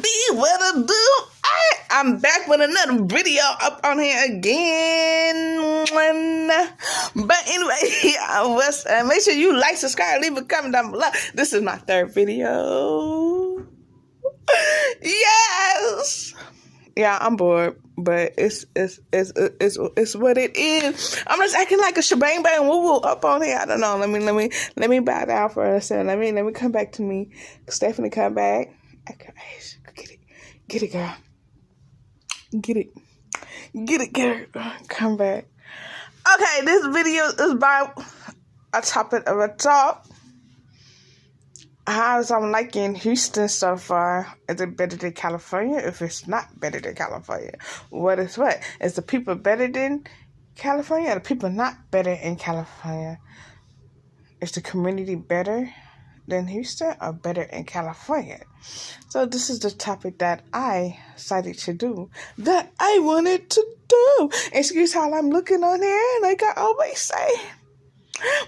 be what to do. I'm back with another video up on here again. But anyway, make sure you like, subscribe, leave a comment down below. This is my third video. Yes. Yeah, I'm bored, but it's what it is. I'm just acting like a shebang bang woo woo up on here. I don't know. Let me bow down for a second. Let me come back to me. Stephanie, come back. Get it, girl. Get it, girl. Come back. Okay, this video is about a topic of a talk. How I'm liking Houston so far. Is it better than California? If it's not better than California, what is what? Is the people better than California or the people not better in California? Is the community better than Houston or better in California? So this is the topic that I decided to do, that I wanted to do. Excuse how I'm looking on here, like I always say.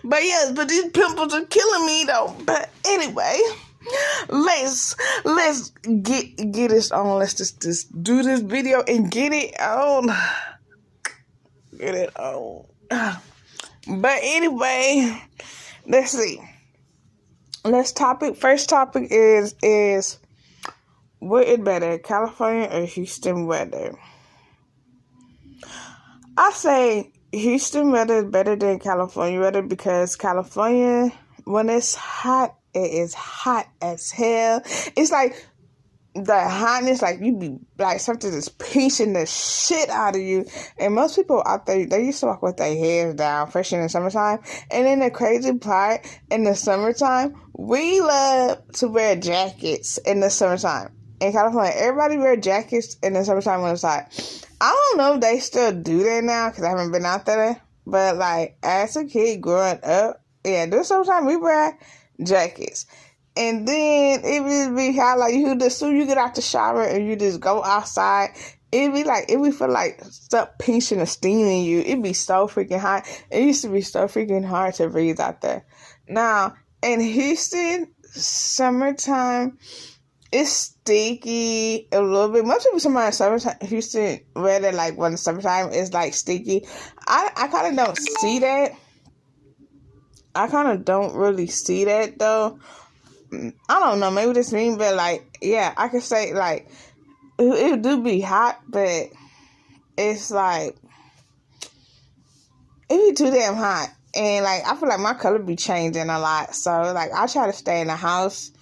But yes, but these pimples are killing me though. But anyway, let's get this on. Let's just do this video and get it on. Get it on. But anyway, let's see. First topic is what is better, California or Houston weather? I say Houston weather is better than California weather because California, when it's hot, it is hot as hell. It's like the hotness, like you be like something is pinching the shit out of you. And most people out there, they used to walk with their heads down, especially in the summertime. And then the crazy part, in the summertime, we love to wear jackets in the summertime. In California, everybody wear jackets in the summertime when it's hot. I don't know if they still do that now because I haven't been out there. But like as a kid growing up, yeah, this summertime we wear jackets. And then it would be how like you just soon you get out the shower and you just go outside. It would feel like stuff pinching and stinging you. It'd be so freaking hot. It used to be so freaking hard to breathe out there. Now in Houston, summertime, it's sticky a little bit. Most people somewhere in summertime, Houston weather, like when the summertime is like sticky. I kind of don't see that. I kind of don't really see that though. I don't know. Maybe this mean, but like, yeah, I could say like it do be hot, but it's like it be too damn hot, and like I feel like my color be changing a lot. So like I try to stay in the house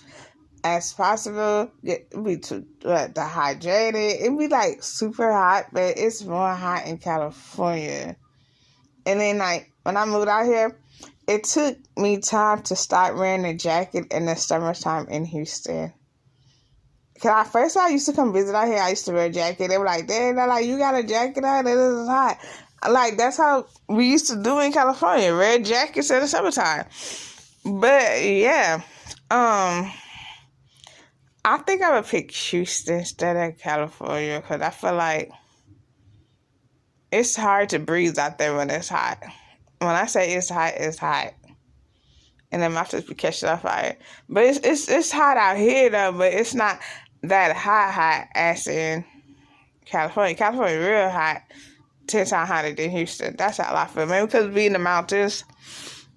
as possible. It be too dehydrated. It be like super hot, but it's more hot in California. And then like when I moved out here, it took me time to start wearing a jacket in the summertime in Houston. Cause first I used to come visit out here, I used to wear a jacket. They were like, "Dang, they're like, you got a jacket on? This is hot." Like that's how we used to do in California, wear jackets in the summertime. But yeah, I think I would pick Houston instead of California because I feel like it's hard to breathe out there when it's hot. When I say it's hot, and then my just be catching on fire. But it's hot out here though, but it's not that hot as in California. California real hot, 10 times hotter than Houston. That's how I feel. Maybe because we in the mountains.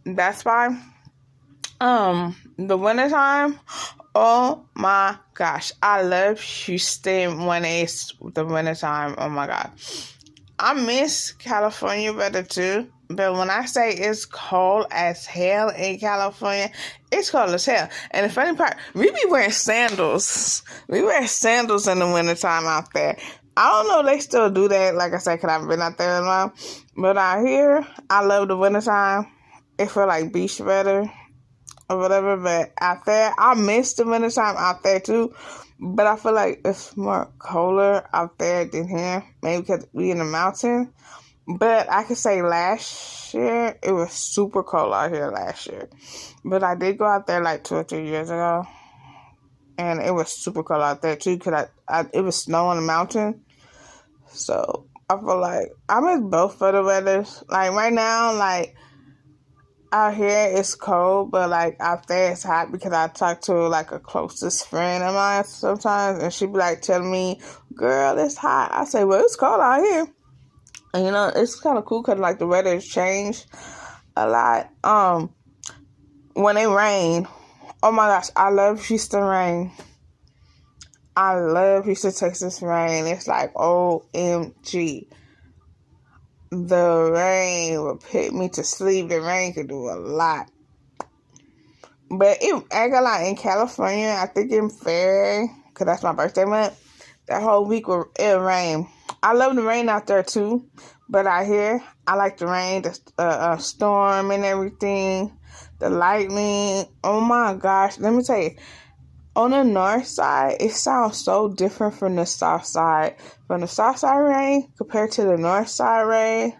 That's why. The wintertime. Oh my gosh, I love Houston when it's the wintertime. Oh my god, I miss California better too. But when I say it's cold as hell in California, it's cold as hell. And the funny part, we be wearing sandals. We wear sandals in the wintertime out there. I don't know if they still do that. Like I said, because I haven't been out there in a while. But out here, I love the wintertime. It feel like beach weather or whatever. But out there, I miss the wintertime out there too. But I feel like it's more colder out there than here. Maybe because we in the mountain. But I could say last year, it was super cold out here last year. But I did go out there like 2 or 3 years ago. And it was super cold out there too because it was snow on the mountain. So I feel like I miss both of the weathers. Like right now, like out here it's cold, but like out there it's hot because I talk to like a closest friend of mine sometimes, and she be like telling me, "Girl, it's hot." I say, "Well, it's cold out here," and it's kind of cool because like the weather has changed a lot. When it rain, oh my gosh, I love Houston rain. I love Houston, Texas rain. It's like OMG. The rain will put me to sleep. The rain could do a lot. But I got a lot in California. I think in February, because that's my birthday month. That whole week it'll rain. I love the rain out there too. But out here, I like the rain, the storm and everything. The lightning. Oh my gosh. Let me tell you. On the north side, it sounds so different from the south side. From the south side rain compared to the north side rain,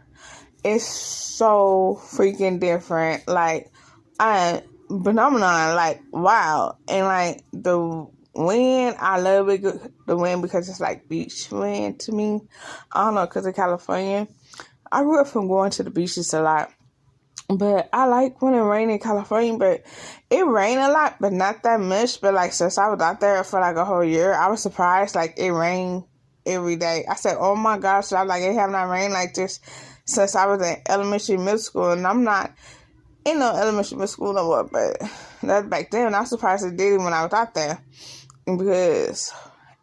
it's so freaking different. Like, phenomenon. Like, wow. And like the wind, I love it. The wind because it's like beach wind to me. I don't know, because of California. I grew up from going to the beaches a lot. But I like when it rains in California, but it rained a lot, but not that much. But like since I was out there for like a whole year, I was surprised like it rained every day. I said, "Oh my gosh!" I was like, "It have not rained like this since I was in elementary, middle school," and I'm not in no elementary, middle school no more. But that's back then. I was surprised it did it when I was out there because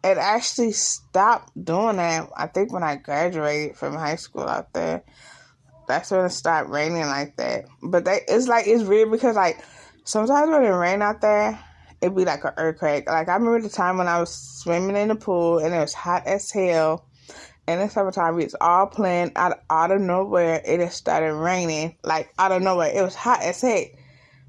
it actually stopped doing that. I think when I graduated from high school out there. That's when it stopped raining like that. But it's weird because like sometimes when it rain out there, it'd be like an earthquake. Like I remember the time when I was swimming in the pool and it was hot as hell. And in summertime, we was all playing out of nowhere. It just started raining like out of nowhere. It was hot as heck.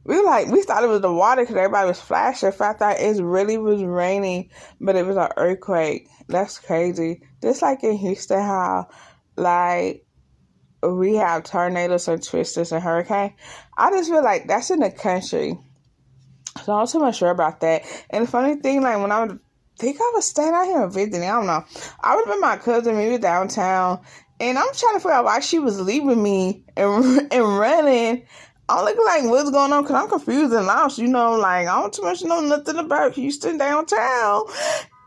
We thought it was the water because everybody was flashing. I thought it really was raining, but it was an earthquake. That's crazy. Just like in Houston, how like we have tornadoes and twisters and hurricanes. I just feel like that's in the country. So I'm not too much sure about that. And the funny thing, like when I was staying out here visiting, I don't know. I was with my cousin, we were downtown, and I'm trying to figure out why she was leaving me and running. I'm looking like, what's going on? Because I'm confused and lost, like, I don't too much know nothing about Houston downtown.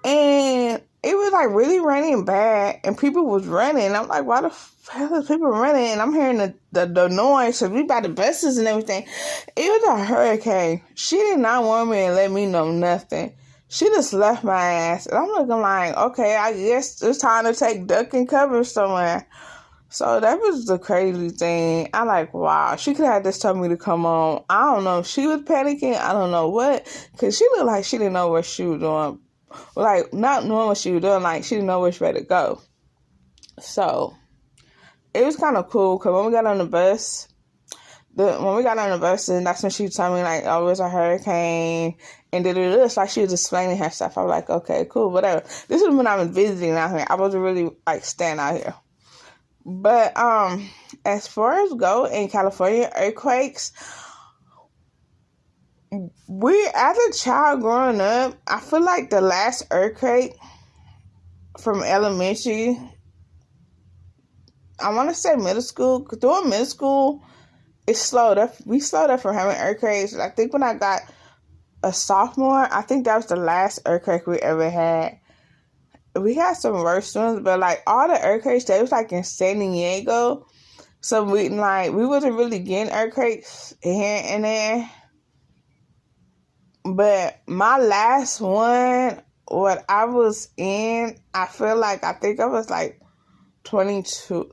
And it was like really raining bad, and people was running. I'm like, why the hell is people running? And I'm hearing the noise, so we by the buses and everything. It was a hurricane. She did not want me to let me know nothing. She just left my ass. And I'm looking like, okay, I guess it's time to take duck and cover somewhere. So that was the crazy thing. I like, wow, she could have just told me to come on. I don't know. She was panicking. I don't know what. Because she looked like she didn't know what she was doing. Like, not knowing what she was doing, like, she didn't know which way to go. So, it was kind of cool, because when we got on the bus, and that's when she told me, like, oh, it was a hurricane, and it's like she was explaining her stuff. I was like, okay, cool, whatever. This is when I was visiting out here. I wasn't really, like, staying out here. But, as far as go in California, earthquakes, as a child growing up, I feel like the last earthquake from elementary, I want to say middle school, because during middle school, it slowed up. We slowed up from having earthquakes. I think when I got a sophomore, I think that was the last earthquake we ever had. We had some worse ones, but like all the earthquakes, they was like in San Diego. So we wasn't really getting earthquakes here and there. But my last one, what I was in, I think I was like 23.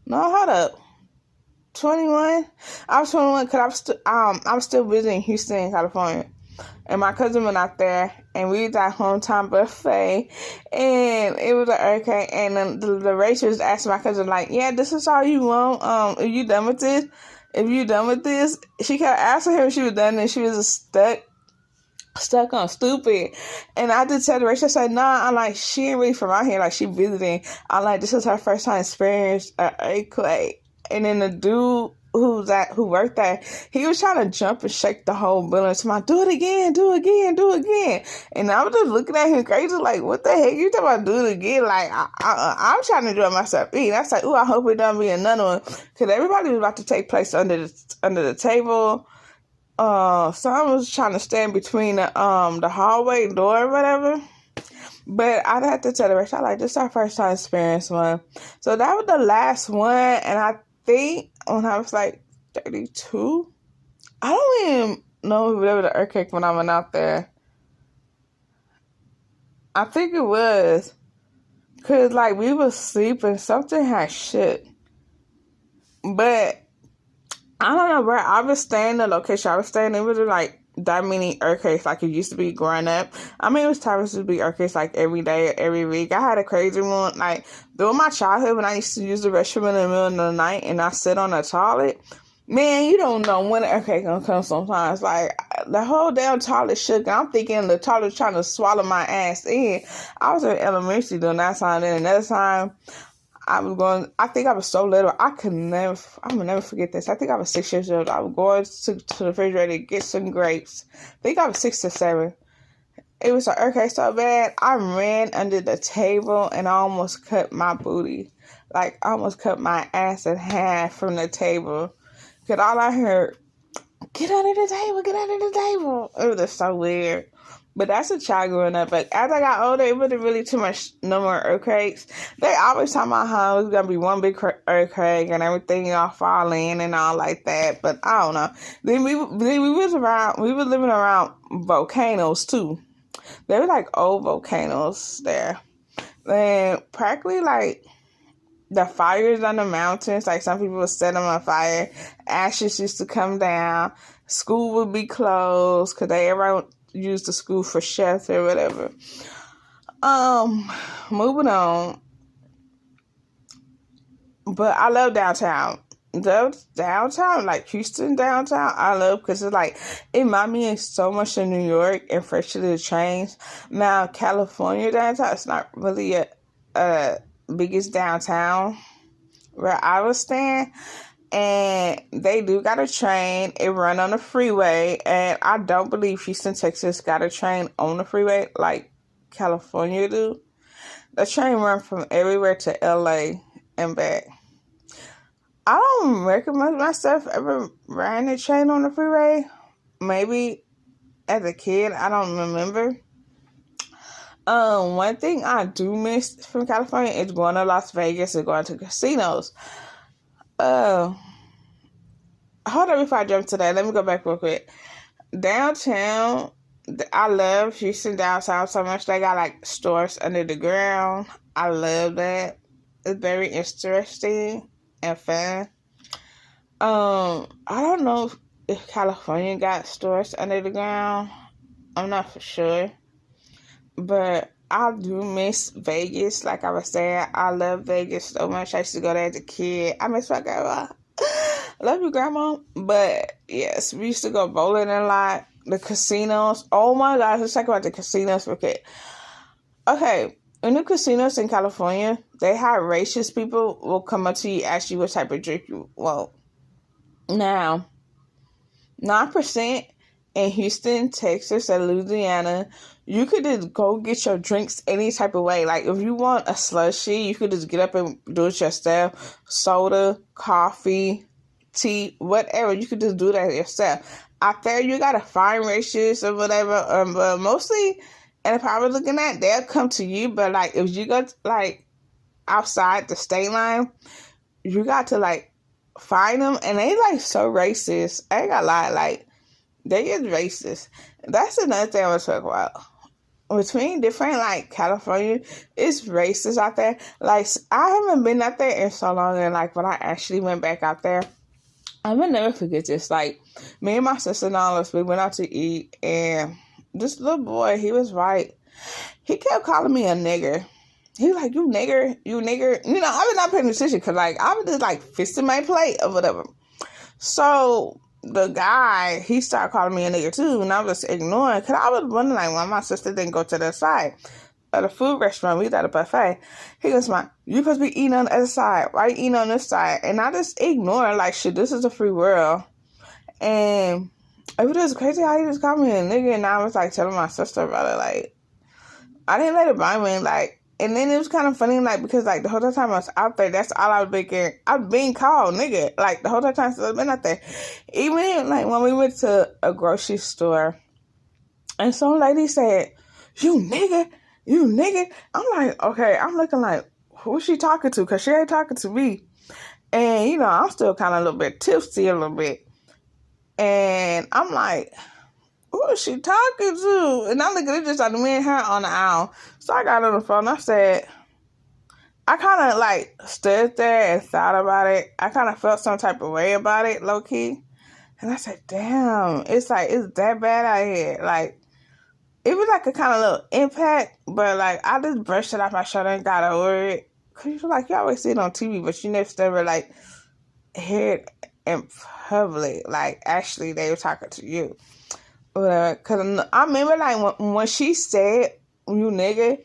No, hold up. 21? I was 21 because I'm still visiting Houston, California. And my cousin went out there, and we was at hometown buffet, and it was an hurricane, and then the Rachel was asking my cousin, like, yeah, this is all you want? Are you done with this? If you done with this, she kept asking her if she was done, and she was just stuck on stupid. And I did tell the Rachel, I said, nah, I'm like, she ain't really from out here, like, she visiting. I'm like, this is her first time experiencing an earthquake. And then the dude who worked there, he was trying to jump and shake the whole building to my, do it again, do it again, do it again. And I was just looking at him crazy, like, what the heck you talking about do it again? Like, I'm trying to do it myself. And I was like, ooh, I hope it don't be another one. Because everybody was about to take place under the table. Someone was trying to stand between the hallway door or whatever. But I'd have to tell the rest, this is our first time experiencing one. So that was the last one. And I think when I was like 32, I don't even know if there was an earthquake when I went out there. I think it was. Because, we were sleeping. Something had shook. But I don't know where I was staying, the location I was staying, it was that many earthquakes like it used to be growing up. I mean, it was times to be earthquakes every day, every week. I had a crazy one during my childhood when I used to use the restroom in the middle of the night and I sit on the toilet. Man, you don't know when an earthquake gonna come sometimes. The whole damn toilet shook. And I'm thinking the toilet was trying to swallow my ass in. I was in elementary during that time. Then another time, I think I was so little, I will never forget this. I think I was 6 years old. I was going to the refrigerator to get some grapes. I think I was 6 or 7. It was an earthquake so bad, I ran under the table and I almost cut my booty. I almost cut my ass in half from the table. Because all I heard, get under the table, get under the table. It was just so weird. But that's a child growing up. But as I got older, it wasn't really no more earthquakes. They always talk about how it was going to be one big earthquake and everything all fall in and all like that. But I don't know. Then we were living around volcanoes too. They were old volcanoes there. And practically the fires on the mountains, some people would set them on fire. Ashes used to come down. School would be closed because everyone use the school for shelter or whatever. Moving on. But I love downtown. Downtown, Houston downtown, I love because it reminds me of so much of New York and freshly the trains. Now, California downtown, it's not really a biggest downtown where I was staying. And they do got a train. It run on the freeway. And I don't believe Houston, Texas got a train on the freeway like California do. The train run from everywhere to LA and back. I don't recommend myself ever riding a train on the freeway. Maybe as a kid, I don't remember. One thing I do miss from California is going to Las Vegas and going to casinos. Hold on before I jump to that. Let me go back real quick. Downtown, I love Houston downtown so much. They got stores under the ground. I love that. It's very interesting and fun. I don't know if California got stores under the ground. I'm not for sure. But I do miss Vegas. Like I was saying, I love Vegas so much. I used to go there as a kid. I miss my grandma. Love you, Grandma. But yes, we used to go bowling a lot. The casinos. Oh my gosh, let's talk about the casinos. Okay, in the casinos in California, they have racist people will come up to you, ask you what type of drink you want. Now, 9% in Houston, Texas, and Louisiana, you could just go get your drinks any type of way. If you want a slushie, you could just get up and do it yourself. Soda, coffee, tea, whatever. You could just do that yourself. Out there, you got to find racists or whatever. But mostly, and if I was looking at, they'll come to you. But, if you go, outside the state line, you got to, find them. And they, so racist. I ain't gonna lie. They is racist. That's another thing I want to talk about. Between different, California, it's racist out there. I haven't been out there in so long, and, when I actually went back out there, I will never forget this. Me and my sister and all us, we went out to eat, and this little boy, he was white. He kept calling me a nigger. He was like, you nigger. I was not paying attention, because, I was just, fisting my plate or whatever. So the guy, he started calling me a nigger too, and I was ignoring, because I was wondering why my sister didn't go to the side. of the food restaurant. We was at a buffet. He goes, you supposed to be eating on the other side. Why you eating on this side? And I just ignore like, shit, this is a free world. And it was just crazy how he just called me a nigga. And I was like telling my sister about it. Like, I didn't let it bother me. Like, and then it was kind of funny, like, because, like, the whole time I was out there, that's all I was thinking. I've been called nigga, like, the whole time since I've been out there. Even, like, when we went to a grocery store, and some lady said, you nigga. I'm like, okay, I'm looking like, who's she talking to? Because she ain't talking to me. And, you know, I'm still kind of a little bit tipsy a little bit. And I'm like, who is she talking to? And I'm looking at just like me and her on the aisle. So I got on the phone. I said, I kind of like stood there and thought about it. I kind of felt some type of way about it, low key. And I said, damn, it's like, it's that bad out here. Like, it was like a kind of little impact, but like, I just brushed it off my shoulder and got over it. Cause you're like, you always see it on TV, but you never like hear it in public. Like, actually, they were talking to you. Cause I remember like when she said you nigga,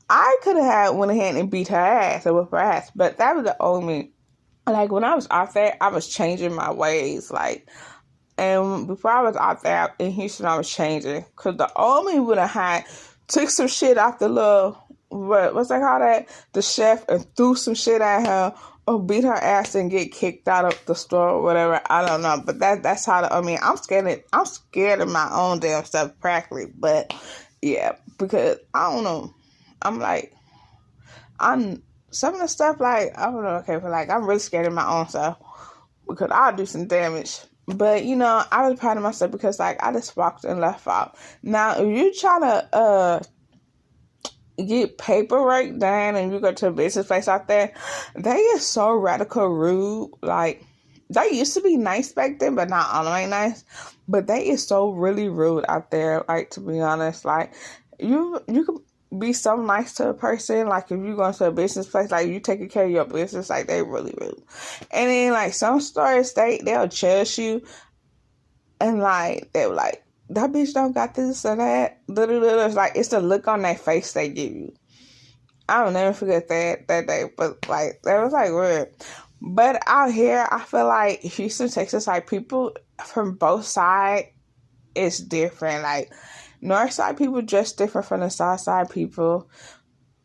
I could have went ahead and beat her ass or whip her ass, but that was the only, like when I was out there, I was changing my ways, like, and before I was out there in Houston, I was changing, cause the only would have had took some shit off the little, what's that called, that the chef, and threw some shit at her, or beat her ass and get kicked out of the store or whatever. I don't know. But that's how I'm scared of my own damn stuff practically. But yeah, because I don't know. I'm like, some of the stuff like, I don't know, okay, but like I'm really scared of my own stuff because I'll do some damage. But you know, I was proud of myself because like I just walked and left out. Now if you trying to get paperwork done and you go to a business place out there, they is so radical rude. Like, they used to be nice back then, but not all the way nice. But they is so really rude out there, like, to be honest. Like, you could be so nice to a person, like, if you go to a business place, like, you taking care of your business, like, they really rude. And then, like, some stores, they'll judge you, and, like, they were like, that bitch don't got this or that. It's like, it's the look on their face they give you. I'll never forget that day. But, like, that was, like, weird. But out here, I feel like Houston, Texas, like, people from both sides is different. Like, north side people dress different from the south side people.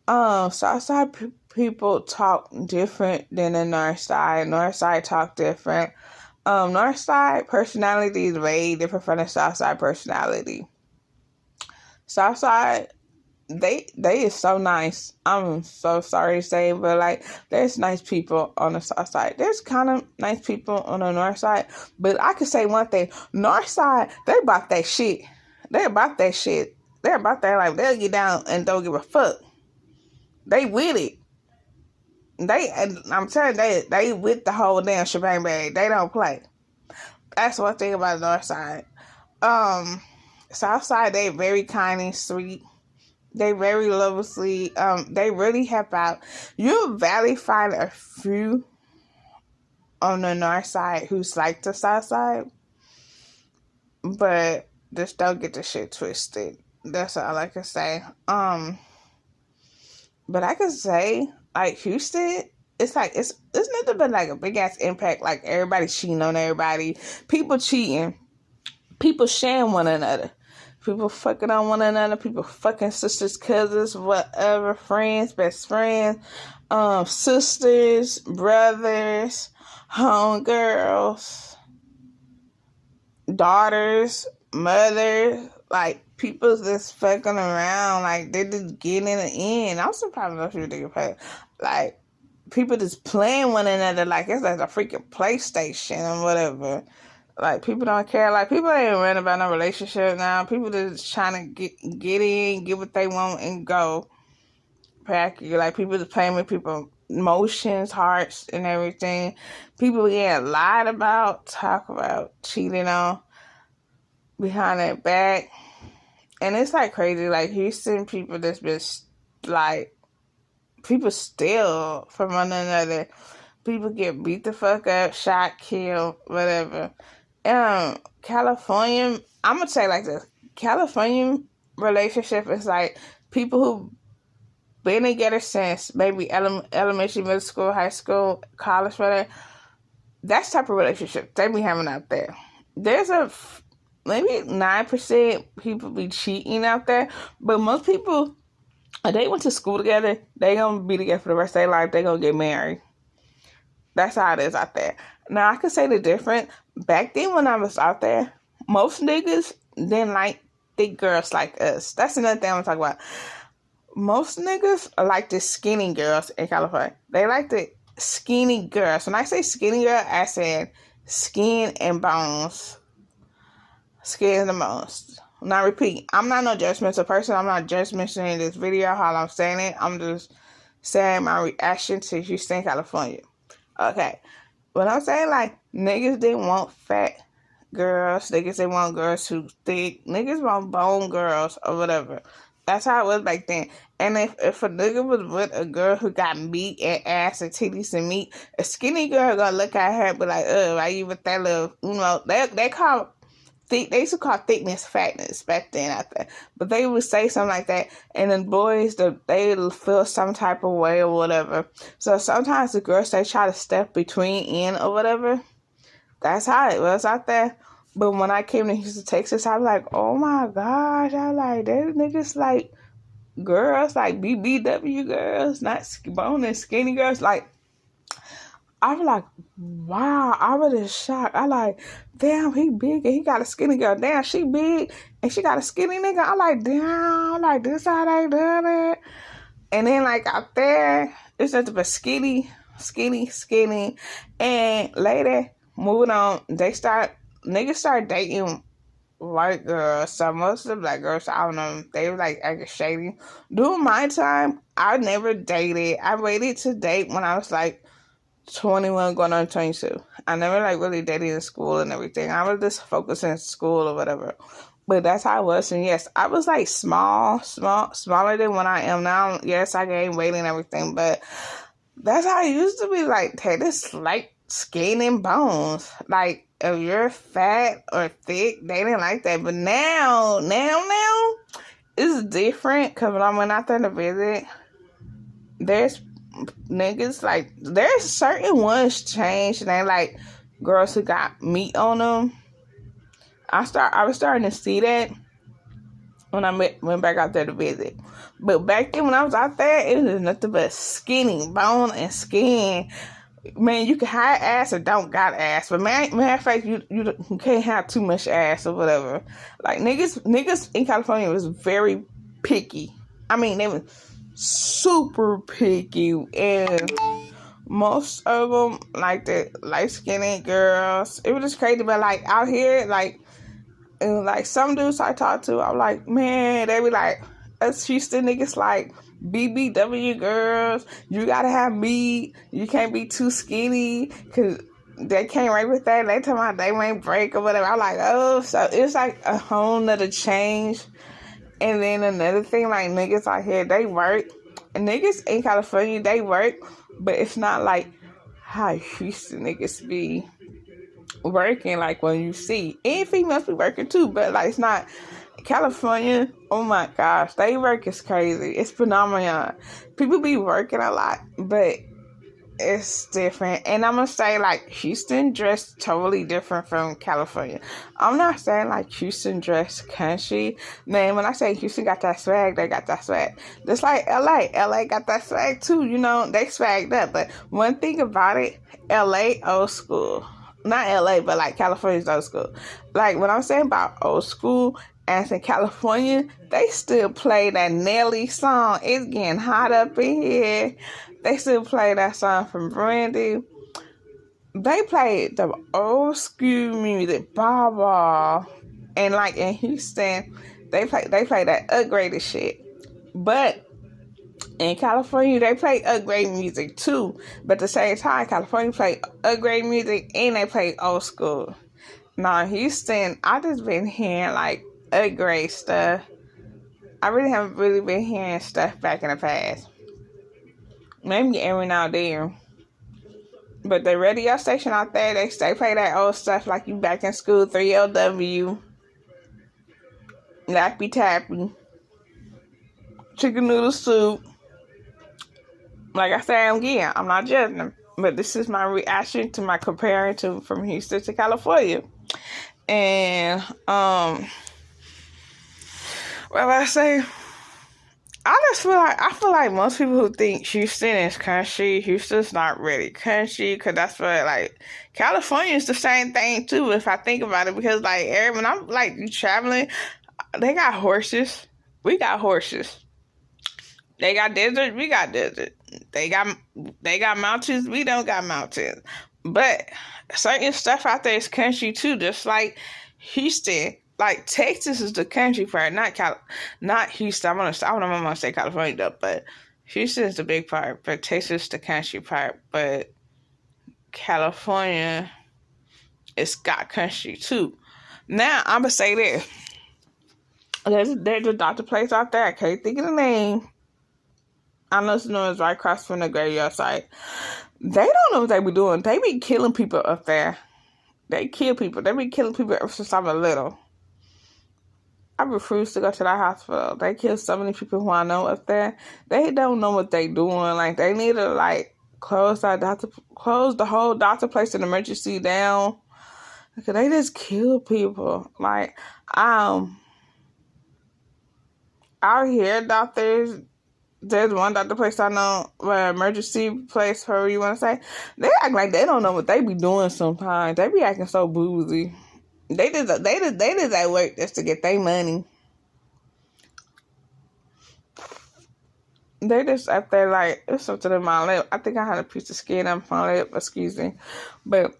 South side people talk different than the north side. North side talk different. North side personality is way different from the south side personality. South side, they is so nice. I'm so sorry to say, but like, there's nice people on the south side. There's kind of nice people on the north side, but I could say one thing: north side, they about that shit. They're about that shit. They're about that, like, they'll get down and don't give a fuck. They with it. I'm telling you, they with the whole damn shebang bag. They don't play. That's one thing about the north side. South side, they very kind and sweet. They very lovely. They really help out. You'll barely find a few on the north side who's like the south side, but just don't get the shit twisted. That's all I can say. But I could say, like, Houston, it's like, it's nothing but like a big ass impact. Like, everybody cheating on everybody, people cheating, people sharing one another, people fucking on one another, people fucking sisters, cousins, whatever, friends, best friends, sisters, brothers, homegirls, daughters, mothers, like, people just fucking around, like, they just getting in the end. I'm surprised enough people get paid. Like, people just playing one another like it's like a freaking PlayStation or whatever. Like, people don't care. Like, people ain't worried about no relationship now. People just trying to get in, get what they want, and go. Practically, like, people just playing with people's emotions, hearts, and everything. People getting lied about, talk about, cheating on behind their back. And it's, like, crazy. Like, Houston people just been, like, people steal from one another. People get beat the fuck up, shot, killed, whatever. I'm gonna say like this. California relationship is like people who been together since maybe elementary, middle school, high school, college, whatever. That's the type of relationship they be having out there. There's maybe 9% people be cheating out there, but most people, if they went to school together, they gonna be together for the rest of their life. They gonna get married. That's how it is out there. Now I could say the difference. Back then when I was out there, most niggas didn't like thick girls like us. That's another thing I'm gonna talk about. Most niggas are like the skinny girls in California. They like the skinny girls. When I say skinny girl, I said skin and bones. Skin and bones. Now repeat, I'm not no judgmental person. I'm not judgmental in this video how I'm saying it. I'm just saying my reaction to Houston, California. Okay. When I'm saying like niggas didn't want fat girls, niggas they want girls who thick, niggas want bone girls or whatever. That's how it was back then. And if a nigga was with a girl who got meat and ass and titties and meat, a skinny girl gonna look at her and be like, why you with that little, they call thick, they used to call thickness fatness back then out there. But they would say something like that, and then boys, they feel some type of way or whatever. So sometimes the girls, they try to step between in or whatever. That's how it was out there. But when I came to Houston, Texas, I was like, oh my gosh, I like, those niggas like girls, like BBW girls, not bone and skinny girls. Like, I was like, wow, I was just shocked. I like, damn, he big and he got a skinny girl. Damn, she big and she got a skinny nigga. I like, damn, like this how they done it. And then like out there, it's nothing but skinny. And later, moving on, niggas start dating white girls. So most of the black girls, I don't know, they were like acting shady. During my time, I never dated. I waited to date when I was like 21 going on 22. I never like really dated in school and everything. I was just focused in school or whatever. But that's how I was. And yes, I was like smaller than what I am now. Yes, I gained weight and everything, but that's how I used to be. Like, hey, this like skin and bones. Like, if you're fat or thick, they didn't like that. But now, it's different. Because when I went out there to visit, there's niggas, like, there's certain ones changed. And they like girls who got meat on them. I was starting to see that when I went back out there to visit. But back then when I was out there, it was nothing but skinny, bone and skin. Man, you can hide ass or don't got ass. But matter of fact, you can't have too much ass or whatever. Like, niggas in California was very picky. I mean, they were super picky. And most of them, like the light-skinned girls, it was just crazy. But, like, out here, like, and like some dudes I talked to, I'm like, man, they be like, us Houston niggas like BBW girls, you gotta have meat, you can't be too skinny, cause they came right with that. They tell me they might break or whatever. I'm like, oh, so it's like a whole nother change. And then another thing, like niggas out here, they work, and niggas in California, they work, but it's not like how Houston niggas be working, like when you see, and females be working too, but like it's not. California, oh my gosh, they work is crazy. It's phenomenal. People be working a lot, but it's different. And I'm gonna say, like, Houston dress totally different from California. I'm not saying like Houston dress country. Man, when I say Houston got that swag, they got that swag. Just like LA got that swag too. You know, they swagged up. But one thing about it, LA old school. Not LA, but like California's old school. Like when I'm saying about old school, as in California, they still play that Nelly song. It's getting hot up in here. They still play that song from Brandy. They play the old school music, Baba. And like in Houston, they play that upgraded shit. But in California, they play upgrade music too. But at the same time, California play upgrade music and they play old school. Now, Houston, I just been hearing like upgrade stuff. I really haven't really been hearing stuff back in the past. Maybe every now and then. But the radio station out there, they play that old stuff like you back in school, 3LW, Lappy Tappy, Chicken Noodle Soup, Like I said again, I'm not judging them, but this is my reaction to my comparing to from Houston to California. And well, I say, I feel like most people who think Houston is country, Houston's not really country, because that's what, like, California is the same thing too, if I think about it, because like when I'm like traveling, they got horses, we got horses. They got desert, we got desert. They got mountains, we don't got mountains. But certain stuff out there is country too, just like Houston. Like Texas is the country part, not Houston. I don't know if I'm gonna say California though, but Houston is the big part, but Texas is the country part. But California, it's got country too. Now I'm gonna say this: there's a doctor place out there. I can't think of the name. I know it's right across from the graveyard site. They don't know what they be doing. They be killing people up there. They kill people. They be killing people ever since I was little. I refuse to go to that hospital. They kill so many people who I know up there. They don't know what they doing. Like, they need to, like, close the whole doctor place and emergency down. Because they just kill people. Like, out here, doctors, there's one doctor place I know, emergency place, however you want to say. They act like they don't know what they be doing sometimes. They be acting so boozy. They just at work just to get their money. They just up there like, it's something in my lip. I think I had a piece of skin on my lip, excuse me. But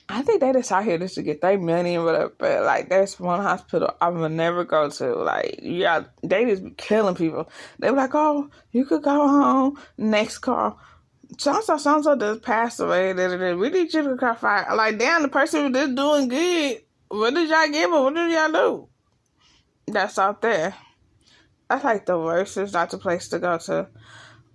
I think they just out here just to get their money and whatever. But like, there's one hospital I will never go to. Like, yeah, they just be killing people. They be like, oh, you could go home. Next call. So-and-so just passed away. We need you to come find. Like, damn, the person was just doing good. What did y'all give her? What did y'all do? That's out there. That's like the worst. It's not the place to go to.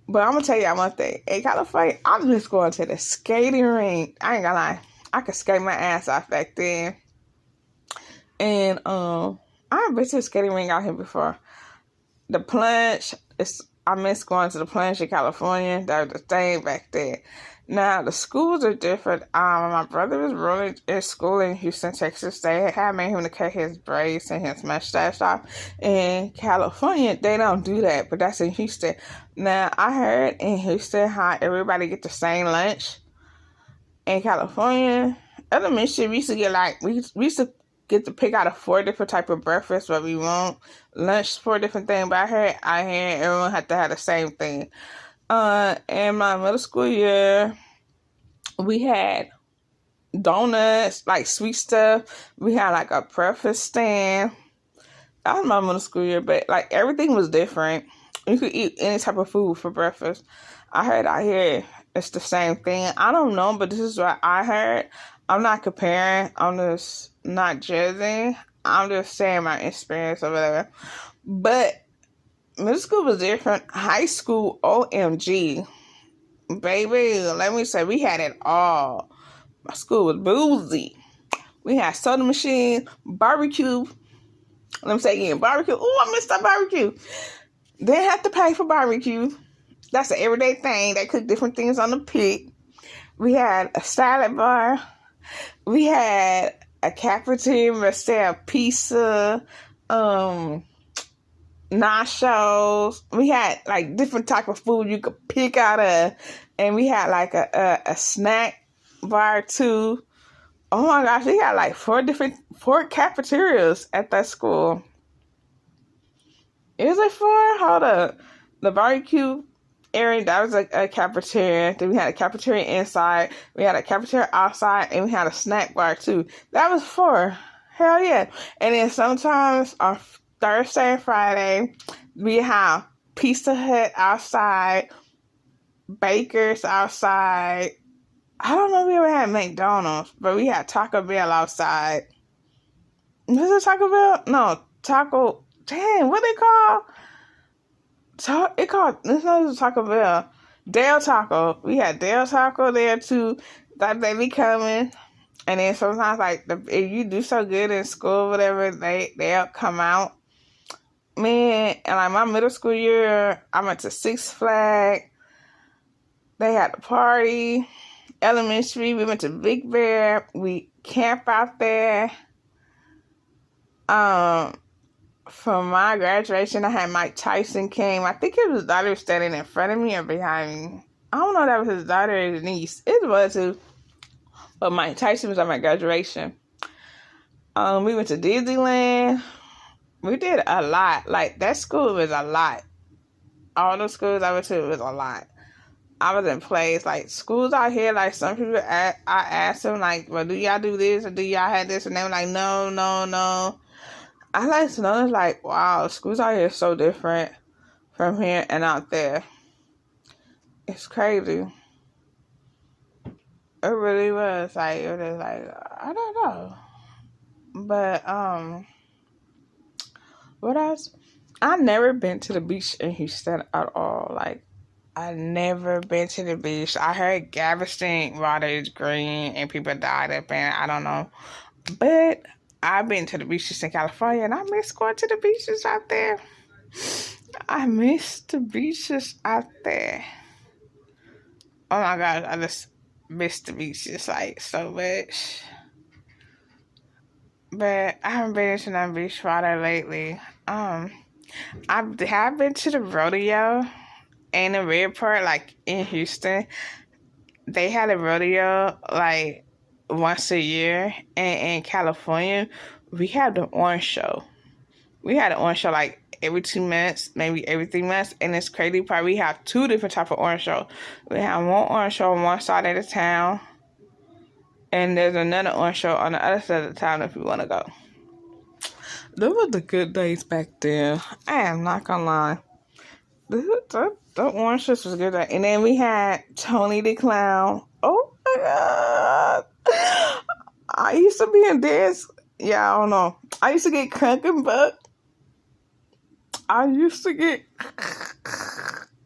But I'm going to tell y'all one thing. In California, I'm just going to the skating rink. I ain't gonna lie. I could skate my ass off back then. And I've been to the skating rink out here before. The plunge, I miss going to the plunge in California. That was the thing back then. Now, the schools are different. My brother was really in school in Houston, Texas. They had made him to cut his braids and his mustache off. In California, they don't do that, but that's in Houston. Now, I heard in Houston how everybody get the same lunch. In California, elementary, we used to get we used to get to pick out of 4 different type of breakfast, what we want. Lunch, 4 different things. But I heard everyone had to have the same thing. In my middle school year, we had donuts, like sweet stuff. We had like a breakfast stand. That was my middle school year, but like everything was different. You could eat any type of food for breakfast. I heard out here it's the same thing. I don't know, but this is what I heard. I'm not comparing. I'm just not judging. I'm just saying my experience or whatever. But middle school was different. High school, OMG. Baby, let me say, we had it all. My school was boozy. We had soda machine, barbecue. Let me say again, barbecue. Oh, I missed that barbecue. Didn't have to pay for barbecue. That's an everyday thing. They cook different things on the pit. We had a salad bar. We had a cafeteria where sell pizza, nachos. We had like different type of food you could pick out of, and we had like a snack bar too. Oh my gosh, we had like 4 cafeterias at that school. Is it 4? Hold up. The barbecue area, that was a cafeteria. Then we had a cafeteria inside. We had a cafeteria outside, and we had a snack bar too. That was 4. Hell yeah. And then sometimes on Thursday and Friday, we have Pizza Hut outside, Baker's outside. I don't know if we ever had McDonald's, but we had Taco Bell outside. Was it Taco Bell? No, Taco. Damn, what they call? It's not Taco Bell. Del Taco. We had Del Taco there too. That they be coming. And then sometimes, like, if you do so good in school, whatever, they'll come out. Man, and like my middle school year, I went to Six Flags. They had a party. Elementary, we went to Big Bear. We camped out there. For my graduation, I had Mike Tyson came. I think his daughter was standing in front of me or behind me. I don't know if that was his daughter or his niece. It was too. But Mike Tyson was at my graduation. We went to Disneyland. We did a lot. Like, that school was a lot. All the schools I went to was a lot. I was in plays. Like, schools out here, like, some people, I asked them, like, well, do y'all do this or do y'all have this? And they were like, no. I like to know, it's like, wow, schools out here are so different from here and out there. It's crazy. It really was. Like, it was like, I don't know. But, what else? I've never been to the beach in Houston at all. Like, I never been to the beach. I heard Galveston water is green and people died up in it. I don't know. But I've been to the beaches in California and I miss going to the beaches out there. I miss the beaches out there. Oh my God, I just miss the beaches like so much. But I haven't been into no beach water lately. I have been to the rodeo and the red part, like in Houston. They had a rodeo like once a year, and in California, we had the orange show. We had an orange show like every 2 months, maybe every 3 months, and it's crazy part. We have 2 different types of orange show. We have one orange show on one side of the town, and there's another orange show on the other side of the town if you want to go. Those were the good days back then. I am not gonna lie. The orange show was good. And then we had Tony the Clown. Oh my God. I used to be in dance. Yeah, I don't know. I used to get crunk and buck. I used to get